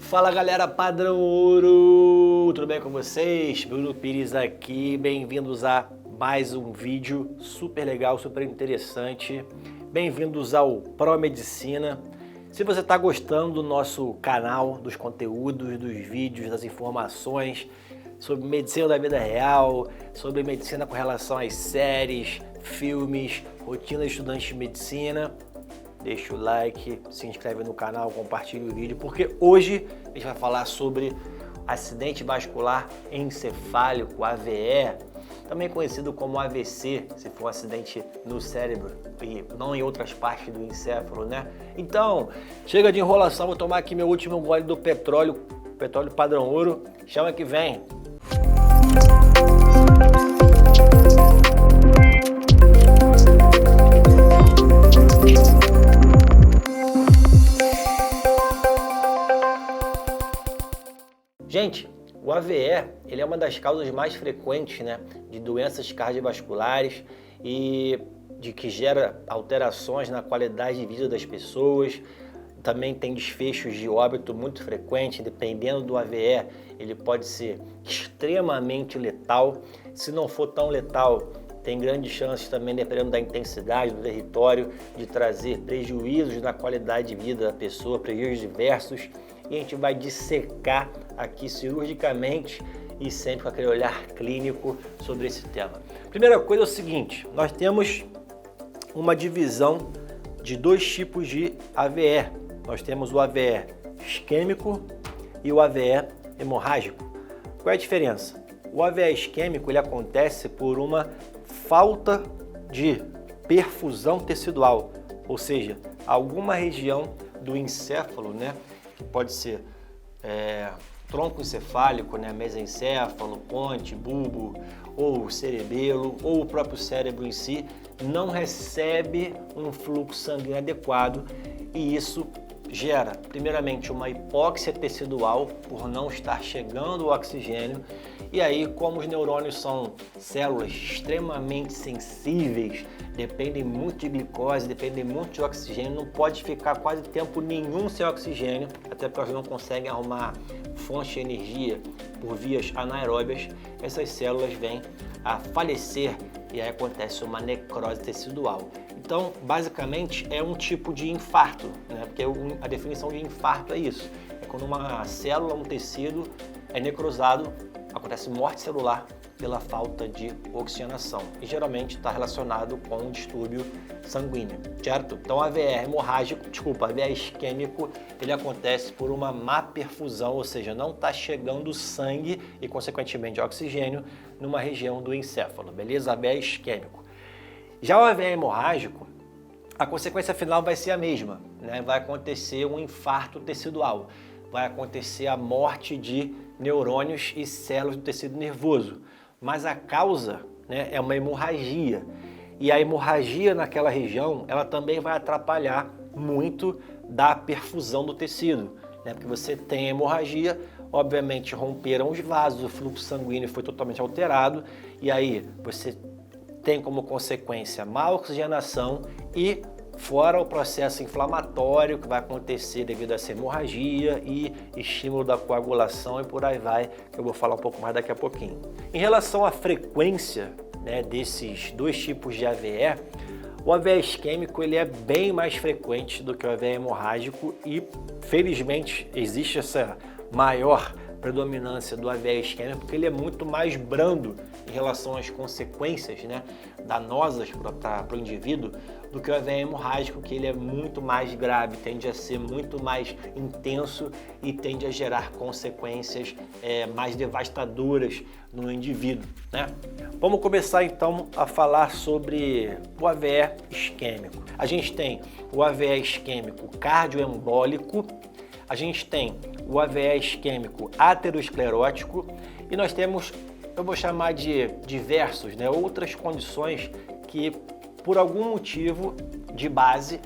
Fala galera padrão ouro, tudo bem com vocês? Bruno Pires aqui, bem-vindos a mais um vídeo super legal, super interessante. Bem-vindos ao ProMedicina. Se você está gostando do nosso canal, dos conteúdos, dos vídeos, das informações sobre medicina da vida real, sobre medicina com relação às séries, filmes, rotina de estudante de medicina, deixa o like, se inscreve no canal, compartilha o vídeo, porque hoje a gente vai falar sobre acidente vascular encefálico, AVE, também conhecido como AVC, se for um acidente no cérebro e não em outras partes do encéfalo, né? Então, chega de enrolação, vou tomar aqui meu último gole do petróleo padrão ouro, chama que vem! Gente, o AVE ele é uma das causas mais frequentes, né, de doenças cardiovasculares e de que gera alterações na qualidade de vida das pessoas. Também tem desfechos de óbito muito frequentes, dependendo do AVE, ele pode ser extremamente letal. Se não for tão letal, tem grandes chances também, dependendo da intensidade do território, de trazer prejuízos na qualidade de vida da pessoa, prejuízos diversos. E a gente vai dissecar aqui cirurgicamente e sempre com aquele olhar clínico sobre esse tema. Primeira coisa é o seguinte, nós temos uma divisão de dois tipos de AVE. Nós temos o AVE isquêmico e o AVE hemorrágico. Qual é a diferença? O AVE isquêmico ele acontece por uma falta de perfusão tecidual, ou seja, alguma região do encéfalo, né, que pode ser tronco encefálico, né, mesencéfalo, ponte, bulbo, ou cerebelo, ou o próprio cérebro em si, não recebe um fluxo sanguíneo adequado e isso gera, primeiramente, uma hipóxia tecidual por não estar chegando o oxigênio. E aí, como os neurônios são células extremamente sensíveis, dependem muito de glicose, dependem muito de oxigênio, não pode ficar quase tempo nenhum sem oxigênio, até porque elas não conseguem arrumar fonte de energia por vias anaeróbias, essas células vêm a falecer e aí acontece uma necrose tecidual. Então, basicamente, é um tipo de infarto, né? Porque a definição de infarto é isso, é quando uma célula, um tecido é necrosado, acontece morte celular pela falta de oxigenação e geralmente está relacionado com um distúrbio sanguíneo, certo? Então, AVE AVE isquêmico, ele acontece por uma má perfusão, ou seja, não está chegando sangue e, consequentemente, oxigênio numa região do encéfalo, beleza? AVE isquêmico. Já o AVE hemorrágico, a consequência final vai ser a mesma, né? Vai acontecer um infarto tecidual, vai acontecer a morte de neurônios e células do tecido nervoso, mas a causa, né, é uma hemorragia. E a hemorragia naquela região, ela também vai atrapalhar muito da perfusão do tecido, né? Porque você tem hemorragia, obviamente romperam os vasos, o fluxo sanguíneo foi totalmente alterado, e aí você tem como consequência má oxigenação e fora o processo inflamatório que vai acontecer devido a essa hemorragia e estímulo da coagulação e por aí vai, que eu vou falar um pouco mais daqui a pouquinho. Em relação à frequência, né, desses dois tipos de AVE, o AVE isquêmico ele é bem mais frequente do que o AVE hemorrágico e felizmente existe essa maior predominância do AVE isquêmico porque ele é muito mais brando em relação às consequências, né, danosas para o indivíduo do que o AVE hemorrágico, que ele é muito mais grave, tende a ser muito mais intenso e tende a gerar consequências mais devastadoras no indivíduo, né? Vamos começar então a falar sobre o AVE isquêmico. A gente tem o AVE isquêmico cardioembólico, a gente tem o AVE isquêmico aterosclerótico e nós temos, eu vou chamar de diversos, né, outras condições que por algum motivo de base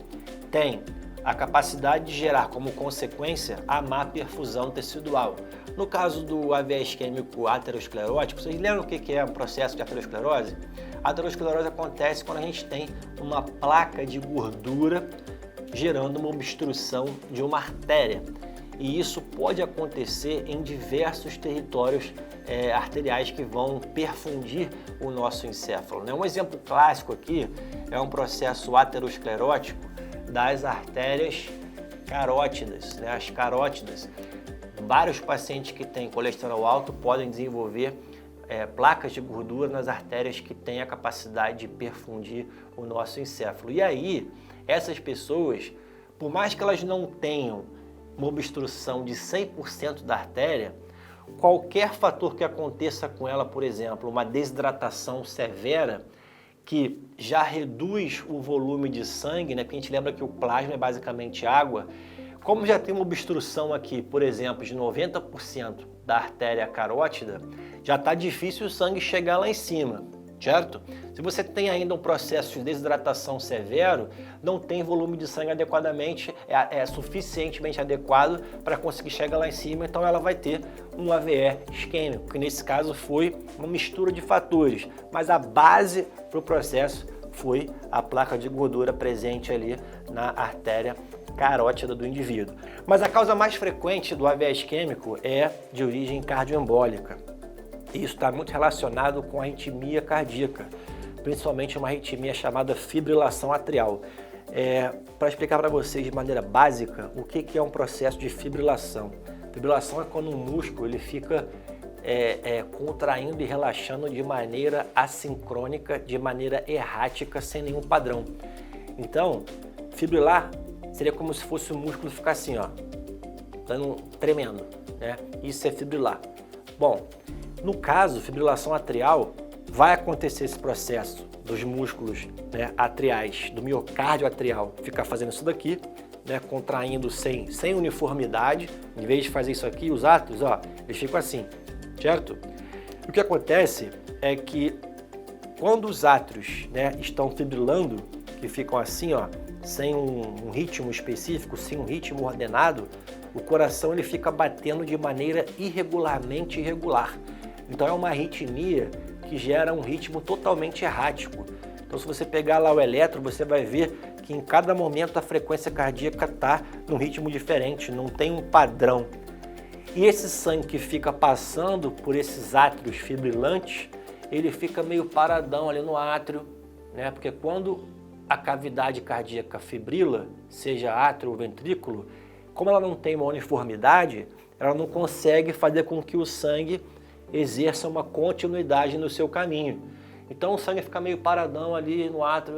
tem a capacidade de gerar como consequência a má perfusão tecidual. No caso do AVE isquêmico aterosclerótico, vocês lembram o que é o processo de aterosclerose? A aterosclerose acontece quando a gente tem uma placa de gordura gerando uma obstrução de uma artéria. e isso pode acontecer em diversos territórios arteriais que vão perfundir o nosso encéfalo, né? Um exemplo clássico aqui é um processo aterosclerótico das artérias carótidas, né? As carótidas. Vários pacientes que têm colesterol alto podem desenvolver placas de gordura nas artérias que têm a capacidade de perfundir o nosso encéfalo. E aí, essas pessoas, por mais que elas não tenham uma obstrução de 100% da artéria, qualquer fator que aconteça com ela, por exemplo, uma desidratação severa, que já reduz o volume de sangue, né? Porque a gente lembra que o plasma é basicamente água. Como já tem uma obstrução aqui, por exemplo, de 90% da artéria carótida, já está difícil o sangue chegar lá em cima, certo? Se você tem ainda um processo de desidratação severo, não tem volume de sangue adequadamente, suficientemente adequado para conseguir chegar lá em cima, então ela vai ter um AVE isquêmico, que nesse caso foi uma mistura de fatores, mas a base para o processo foi a placa de gordura presente ali na artéria carótida do indivíduo. Mas a causa mais frequente do AVE isquêmico é de origem cardioembólica. Isso está muito relacionado com a arritmia cardíaca, principalmente uma arritmia chamada fibrilação atrial. Para explicar para vocês de maneira básica o que é um processo de fibrilação. Fibrilação é quando o músculo ele fica contraindo e relaxando de maneira assincrônica, de maneira errática, sem nenhum padrão. Então, fibrilar seria como se fosse o músculo ficar assim, ó, tremendo, né? Isso é fibrilar. Bom, no caso, fibrilação atrial, vai acontecer esse processo dos músculos, né, atriais, do miocárdio atrial, ficar fazendo isso daqui, né, contraindo sem uniformidade. Em vez de fazer isso aqui, os átrios, ó, eles ficam assim, certo? O que acontece é que quando os átrios, né, estão fibrilando, que ficam assim, ó, sem um ritmo específico, sem um ritmo ordenado, o coração ele fica batendo de maneira irregularmente irregular. Então é uma arritmia que gera um ritmo totalmente errático. Então se você pegar lá o eletro, você vai ver que em cada momento a frequência cardíaca está num ritmo diferente, não tem um padrão. E esse sangue que fica passando por esses átrios fibrilantes, ele fica meio paradão ali no átrio, né? Porque quando a cavidade cardíaca fibrila, seja átrio ou ventrículo, como ela não tem uma uniformidade, ela não consegue fazer com que o sangue exerça uma continuidade no seu caminho. Então o sangue fica meio paradão ali no átrio,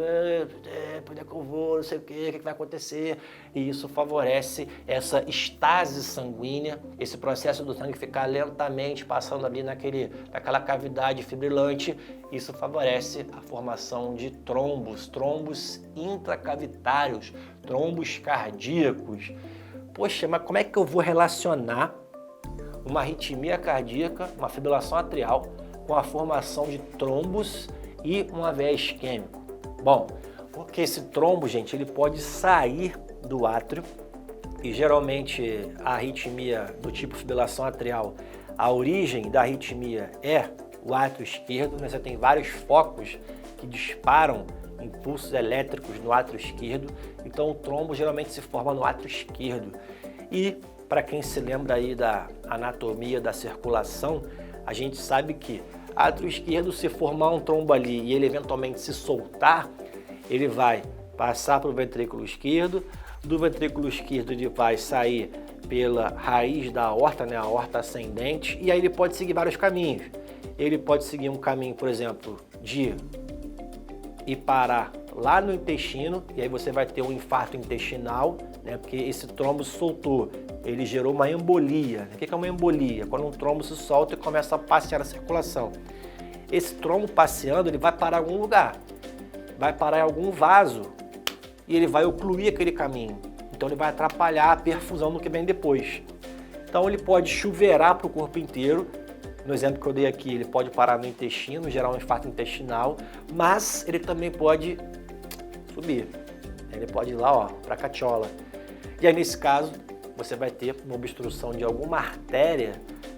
por onde é que eu vou, não sei o que vai acontecer, e isso favorece essa estase sanguínea, esse processo do sangue ficar lentamente passando ali naquela cavidade fibrilante. Isso favorece a formação de trombos intracavitários, trombos cardíacos. Poxa, mas como é que eu vou relacionar uma arritmia cardíaca, uma fibrilação atrial, com a formação de trombos e um AVE isquêmico? Bom, porque esse trombo, gente, ele pode sair do átrio, e geralmente a arritmia do tipo fibrilação atrial, a origem da arritmia é o átrio esquerdo, né? Você tem vários focos que disparam impulsos elétricos no átrio esquerdo, então o trombo geralmente se forma no átrio esquerdo. E para quem se lembra aí da anatomia da circulação, a gente sabe que átrio esquerdo, se formar um trombo ali e ele eventualmente se soltar, ele vai passar para o ventrículo esquerdo, do ventrículo esquerdo ele vai sair pela raiz da aorta, né, a aorta ascendente, e aí ele pode seguir vários caminhos. Ele pode seguir um caminho, por exemplo, de ir parar lá no intestino, e aí você vai ter um infarto intestinal, né, porque esse trombo soltou, ele gerou uma embolia. O que é uma embolia? Quando um trombo se solta e começa a passear a circulação. Esse trombo passeando, ele vai parar em algum lugar, vai parar em algum vaso, e ele vai ocluir aquele caminho. Então ele vai atrapalhar a perfusão no que vem depois. Então ele pode chuveirar para o corpo inteiro. No exemplo que eu dei aqui, ele pode parar no intestino, gerar um infarto intestinal, mas ele também pode subir. Ele pode ir lá, ó, para a catiola. E aí, nesse caso, você vai ter uma obstrução de alguma artéria,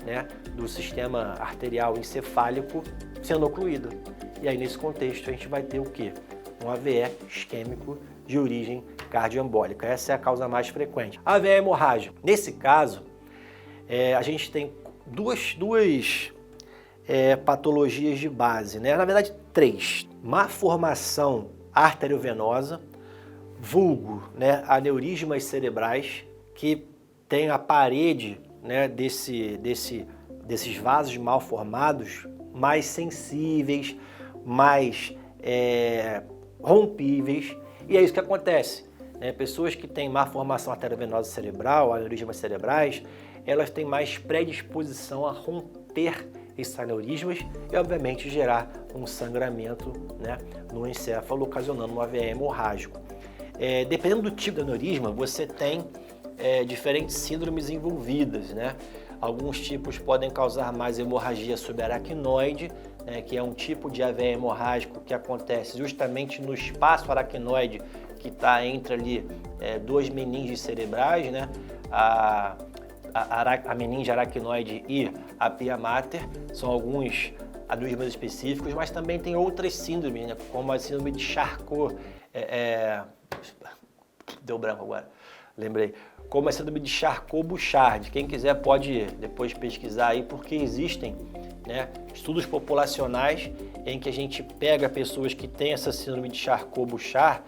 né, do sistema arterial encefálico sendo ocluída. E aí, nesse contexto, a gente vai ter o quê? Um AVE isquêmico de origem cardioembólica. Essa é a causa mais frequente. A veia hemorrágica. Nesse caso, a gente tem duas patologias de base, né? Na verdade, 3. Má formação arteriovenosa, vulgo, né, aneurismas cerebrais, que tem a parede, né, desses vasos mal formados mais sensíveis, mais rompíveis, e é isso que acontece, né? Pessoas que têm má formação arteriovenosa cerebral, aneurismas cerebrais, elas têm mais predisposição a romper esses aneurismas e, obviamente, gerar um sangramento, né, no encéfalo, ocasionando um AVE hemorrágico. Dependendo do tipo de aneurisma, você tem diferentes síndromes envolvidas, né? Alguns tipos podem causar mais hemorragia subaracnoide, né, que é um tipo de AVE hemorrágico que acontece justamente no espaço aracnoide, que está entre ali duas meninges cerebrais, né? A meninge aracnoide e a pia mater são alguns aneurismas específicos, mas também tem outras síndromes, né, como a síndrome de Charcot, deu branco agora, lembrei, como a síndrome de Charcot-Bouchard. Quem quiser pode depois pesquisar aí, porque existem, né, estudos populacionais em que a gente pega pessoas que têm essa síndrome de Charcot-Bouchard,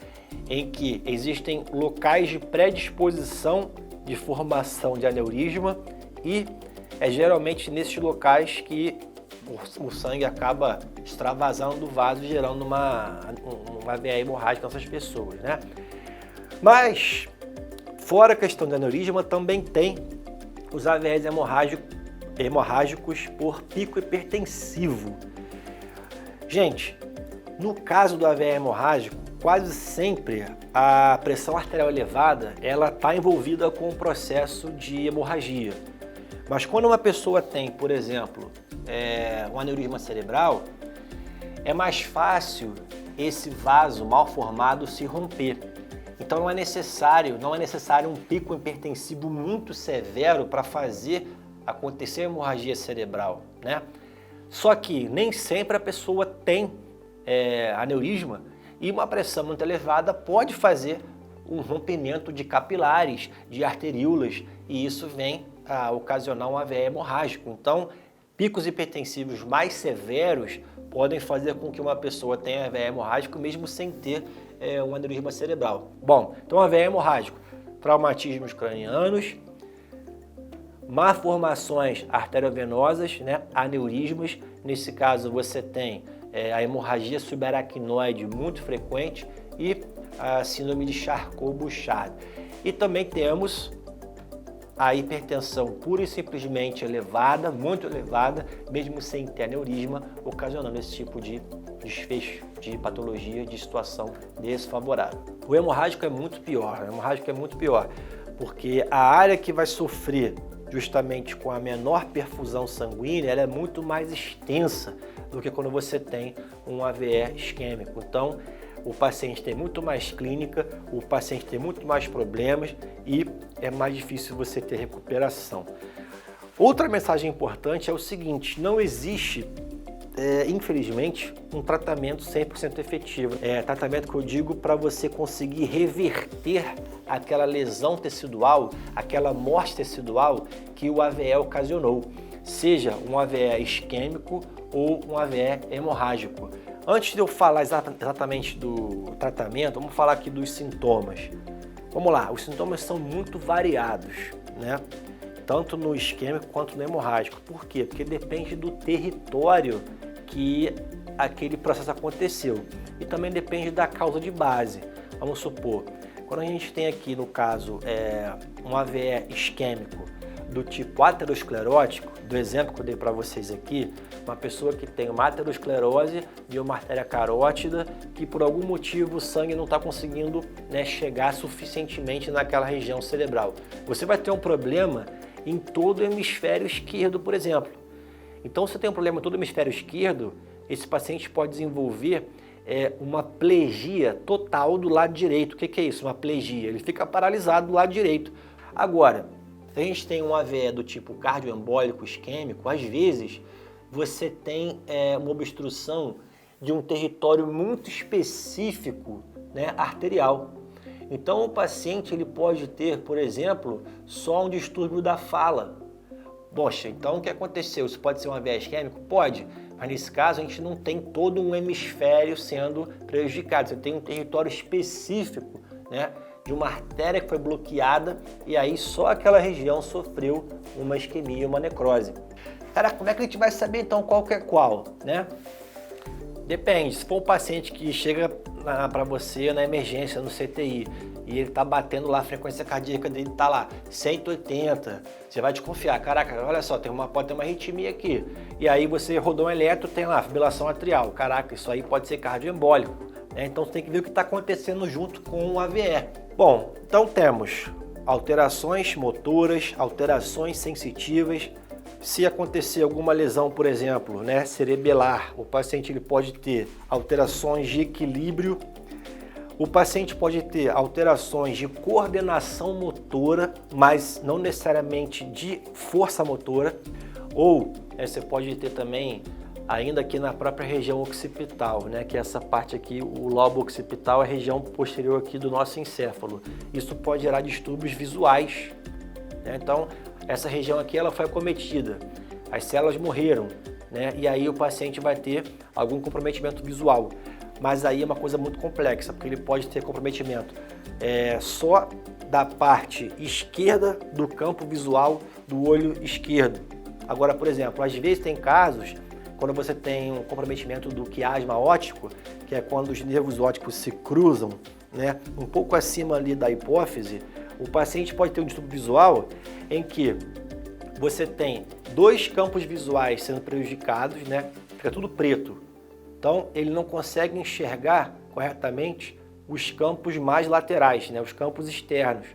em que existem locais de predisposição de formação de aneurisma e é geralmente nesses locais que o sangue acaba extravasando do vaso, gerando uma veia hemorrágica nessas pessoas, né? Mas, fora a questão do aneurisma, também tem os AVEs hemorrágicos por pico hipertensivo. Gente, no caso do AVE hemorrágico, quase sempre a pressão arterial elevada ela está envolvida com o processo de hemorragia. Mas quando uma pessoa tem, por exemplo, um aneurisma cerebral, é mais fácil esse vaso mal formado se romper. Então não é necessário um pico hipertensivo muito severo para fazer acontecer a hemorragia cerebral, né? Só que nem sempre a pessoa tem aneurisma e uma pressão muito elevada pode fazer um rompimento de capilares, de arteríolas, e isso vem a ocasionar um AVE hemorrágico. Então, picos hipertensivos mais severos podem fazer com que uma pessoa tenha AVE hemorrágico mesmo sem ter um aneurisma cerebral. Bom, então AVE hemorrágico, traumatismos cranianos, malformações arteriovenosas, né, aneurismas. Nesse caso você tem a hemorragia subaracnoide muito frequente e a síndrome de Charcot-Bouchard. E também temos a hipertensão pura e simplesmente elevada, muito elevada, mesmo sem ter aneurisma, ocasionando esse tipo de desfecho, de patologia, de situação desfavorável. O hemorrágico é muito pior, porque a área que vai sofrer justamente com a menor perfusão sanguínea, ela é muito mais extensa do que quando você tem um AVE isquêmico. Então, o paciente tem muito mais clínica, o paciente tem muito mais problemas e é mais difícil você ter recuperação. Outra mensagem importante é o seguinte: não existe, infelizmente, um tratamento 100% efetivo. Tratamento que eu digo para você conseguir reverter aquela lesão tecidual, aquela morte tecidual que o AVE ocasionou, seja um AVE isquêmico ou um AVE hemorrágico. Antes de eu falar exatamente do tratamento, vamos falar aqui dos sintomas. Vamos lá, os sintomas são muito variados, né? Tanto no isquêmico quanto no hemorrágico. Por quê? Porque depende do território que aquele processo aconteceu. E também depende da causa de base. Vamos supor, quando a gente tem aqui, no caso, um AVE isquêmico do tipo aterosclerótico, do exemplo que eu dei para vocês aqui, uma pessoa que tem uma aterosclerose de uma artéria carótida, que por algum motivo o sangue não está conseguindo, né, chegar suficientemente naquela região cerebral. Você vai ter um problema em todo o hemisfério esquerdo, por exemplo. Então, se você tem um problema em todo o hemisfério esquerdo, esse paciente pode desenvolver uma plegia total do lado direito. O que é isso? Uma plegia. Ele fica paralisado do lado direito. Agora, se a gente tem um AVE do tipo cardioembólico isquêmico, às vezes você tem uma obstrução de um território muito específico, né, arterial. Então o paciente ele pode ter, por exemplo, só um distúrbio da fala. Poxa, então o que aconteceu? Isso pode ser um AVE isquêmico? Pode, mas nesse caso a gente não tem todo um hemisfério sendo prejudicado. Você tem um território específico, né, de uma artéria que foi bloqueada e aí só aquela região sofreu uma isquemia, uma necrose. Cara, como é que a gente vai saber então qual que é qual, né? Depende, se for um paciente que chega para você na emergência, no CTI, e ele tá batendo lá, a frequência cardíaca dele tá lá, 180, você vai desconfiar, caraca, olha só, pode ter uma arritmia aqui. E aí você rodou um eletro, tem lá, fibrilação atrial, caraca, isso aí pode ser cardioembólico, né? Então você tem que ver o que está acontecendo junto com o AVE. Bom, então temos alterações motoras, alterações sensitivas. Se acontecer alguma lesão, por exemplo, né, cerebelar, o paciente ele pode ter alterações de equilíbrio, o paciente pode ter alterações de coordenação motora, mas não necessariamente de força motora, ou você pode ter também, ainda aqui na própria região occipital, né, que é essa parte aqui, o lobo occipital é a região posterior aqui do nosso encéfalo. Isso pode gerar distúrbios visuais, né? Então, essa região aqui ela foi acometida, as células morreram, né? E aí o paciente vai ter algum comprometimento visual. Mas aí é uma coisa muito complexa, porque ele pode ter comprometimento só da parte esquerda do campo visual do olho esquerdo. Agora, por exemplo, às vezes tem casos, quando você tem um comprometimento do quiasma óptico, que é quando os nervos ópticos se cruzam, né, um pouco acima ali da hipófise, o paciente pode ter um distúrbio visual em que você tem dois campos visuais sendo prejudicados, né? Fica tudo preto. Então, ele não consegue enxergar corretamente os campos mais laterais, né? Os campos externos.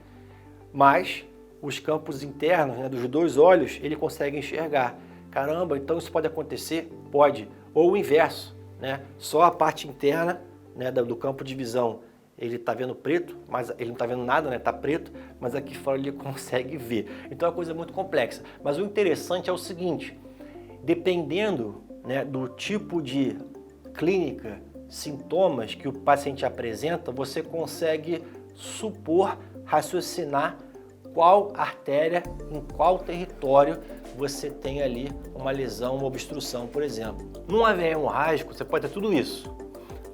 Mas os campos internos, né, dos dois olhos, ele consegue enxergar. Caramba, então isso pode acontecer? Pode. Ou o inverso, né? Só a parte interna, né, do campo de visão ele está vendo preto, mas ele não está vendo nada, né? Está preto, mas aqui fora ele consegue ver. Então é uma coisa muito complexa. Mas o interessante é o seguinte, dependendo, né, do tipo de clínica, sintomas que o paciente apresenta, você consegue supor, raciocinar qual artéria, em qual território você tem ali uma lesão, uma obstrução, por exemplo. Num AVE hemorrágico, você pode ter tudo isso,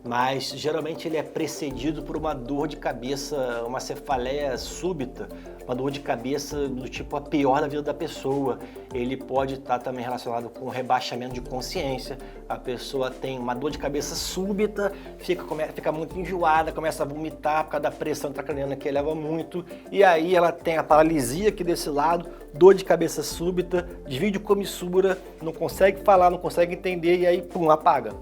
mas geralmente ele é precedido por uma dor de cabeça, uma cefaleia súbita, uma dor de cabeça do tipo a pior da vida da pessoa. Ele pode estar também relacionado com rebaixamento de consciência. A pessoa tem uma dor de cabeça súbita, fica muito enjoada, começa a vomitar por causa da pressão intracraniana que eleva muito, e aí ela tem a paralisia aqui desse lado, dor de cabeça súbita, desvio de comissura, não consegue falar, não consegue entender, e aí pum, apaga.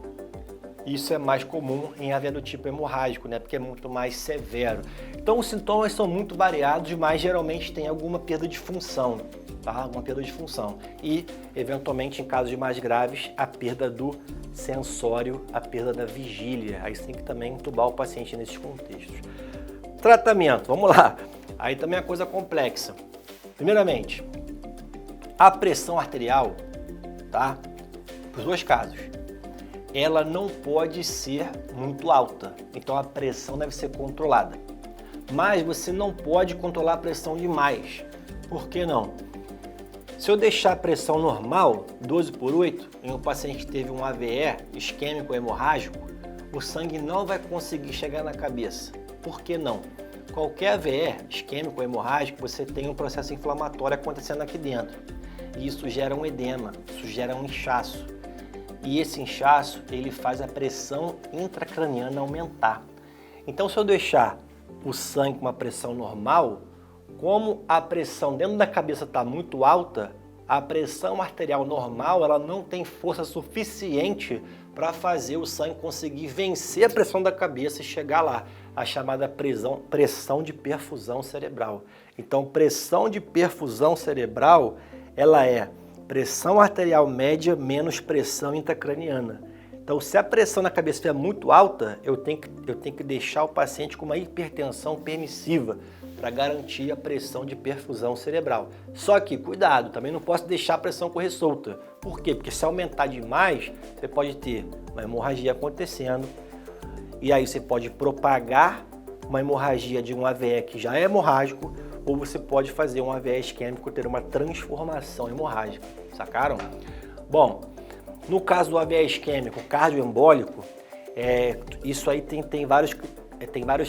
Isso é mais comum em AVE do tipo hemorrágico, né? Porque é muito mais severo. Então os sintomas são muito variados, mas geralmente tem alguma perda de função, tá? Alguma perda de função. E, eventualmente, em casos mais graves, a perda do sensório, a perda da vigília. Aí você tem que também entubar o paciente nesses contextos. Tratamento, vamos lá. Aí também é coisa complexa. Primeiramente, a pressão arterial, tá? Para os dois casos, ela não pode ser muito alta, então a pressão deve ser controlada. Mas você não pode controlar a pressão demais. Por que não? Se eu deixar a pressão normal, 12/8, em um paciente que teve um AVE isquêmico hemorrágico, o sangue não vai conseguir chegar na cabeça. Por que não? Qualquer AVE isquêmico hemorrágico, você tem um processo inflamatório acontecendo aqui dentro. E isso gera um edema, isso gera um inchaço. E esse inchaço, ele faz a pressão intracraniana aumentar. Então, se eu deixar o sangue com uma pressão normal, como a pressão dentro da cabeça está muito alta, a pressão arterial normal ela não tem força suficiente para fazer o sangue conseguir vencer a pressão da cabeça e chegar lá, a chamada pressão de perfusão cerebral. Então, pressão de perfusão cerebral, ela é pressão arterial média menos pressão intracraniana. Então, se a pressão na cabeça estiver muito alta, eu tenho que deixar o paciente com uma hipertensão permissiva para garantir a pressão de perfusão cerebral. Só que, cuidado, também não posso deixar a pressão correr solta. Por quê? Porque se aumentar demais, você pode ter uma hemorragia acontecendo e aí você pode propagar uma hemorragia de um AVE que já é hemorrágico, ou você pode fazer um AVE isquêmico ter uma transformação hemorrágica, sacaram? Bom, no caso do AVE isquêmico cardioembólico, isso aí tem vários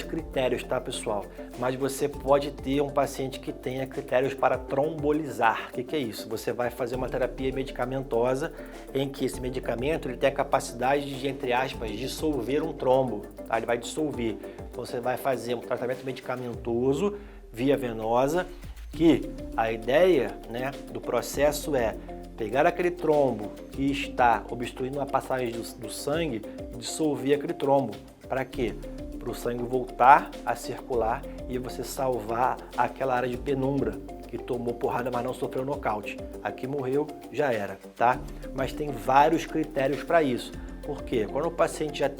critérios, tá, pessoal? Mas você pode ter um paciente que tenha critérios para trombolizar. O que é isso? Você vai fazer uma terapia medicamentosa em que esse medicamento ele tem a capacidade de, entre aspas, dissolver um trombo, tá? Ele vai dissolver. Então você vai fazer um tratamento medicamentoso via venosa, que a ideia, né, do processo é pegar aquele trombo que está obstruindo a passagem do sangue e dissolver aquele trombo. Para quê? Para o sangue voltar a circular e você salvar aquela área de penumbra que tomou porrada, mas não sofreu nocaute. Aqui morreu, já era, tá? Mas tem vários critérios para isso. Por quê? Quando o paciente já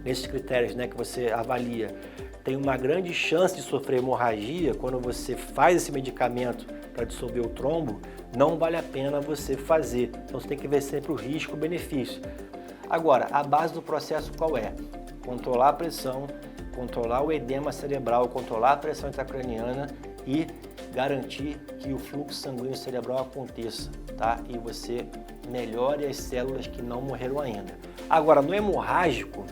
nesses critérios, né, que você avalia, tem uma grande chance de sofrer hemorragia, quando você faz esse medicamento para dissolver o trombo, não vale a pena você fazer. Então você tem que ver sempre o risco-benefício. Agora, a base do processo qual é? Controlar a pressão, controlar o edema cerebral, controlar a pressão intracraniana e garantir que o fluxo sanguíneo cerebral aconteça, tá? E você melhore as células que não morreram ainda. Agora, no hemorrágico,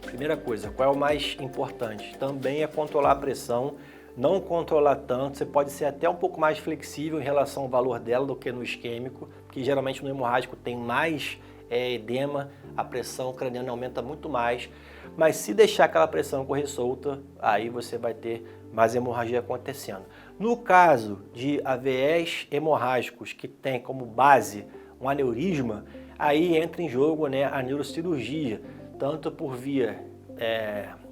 primeira coisa, qual é o mais importante? Também é controlar a pressão, não controlar tanto, você pode ser até um pouco mais flexível em relação ao valor dela do que no isquêmico, porque geralmente no hemorrágico tem mais edema, a pressão craniana aumenta muito mais, mas se deixar aquela pressão correr solta, aí você vai ter mais hemorragia acontecendo. No caso de AVEs hemorrágicos que tem como base um aneurisma, aí entra em jogo, né, a neurocirurgia, tanto por via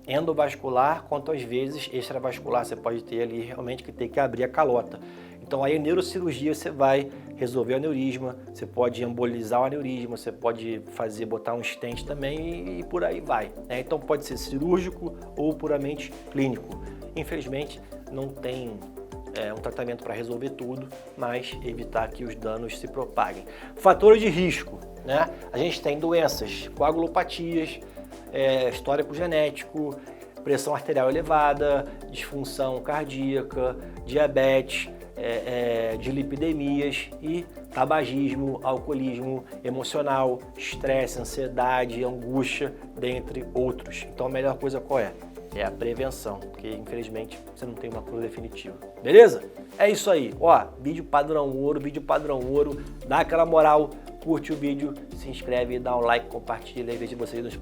endovascular quanto às vezes extravascular. Você pode ter ali realmente que ter que abrir a calota. Então aí a neurocirurgia você vai resolver o aneurisma, você pode embolizar o aneurisma, você pode botar um stent também e por aí vai, né? Então pode ser cirúrgico ou puramente clínico. Infelizmente não tem um tratamento para resolver tudo, mas evitar que os danos se propaguem. Fatores de risco, né? A gente tem doenças, coagulopatias, histórico genético, pressão arterial elevada, disfunção cardíaca, diabetes, dilipidemias e tabagismo, alcoolismo emocional, estresse, ansiedade, angústia, dentre outros. Então a melhor coisa qual é? É a prevenção, porque infelizmente você não tem uma cura definitiva. Beleza? É isso aí. Ó, vídeo padrão ouro, dá aquela moral, curte o vídeo, se inscreve, dá um like, compartilha e vejo vocês nos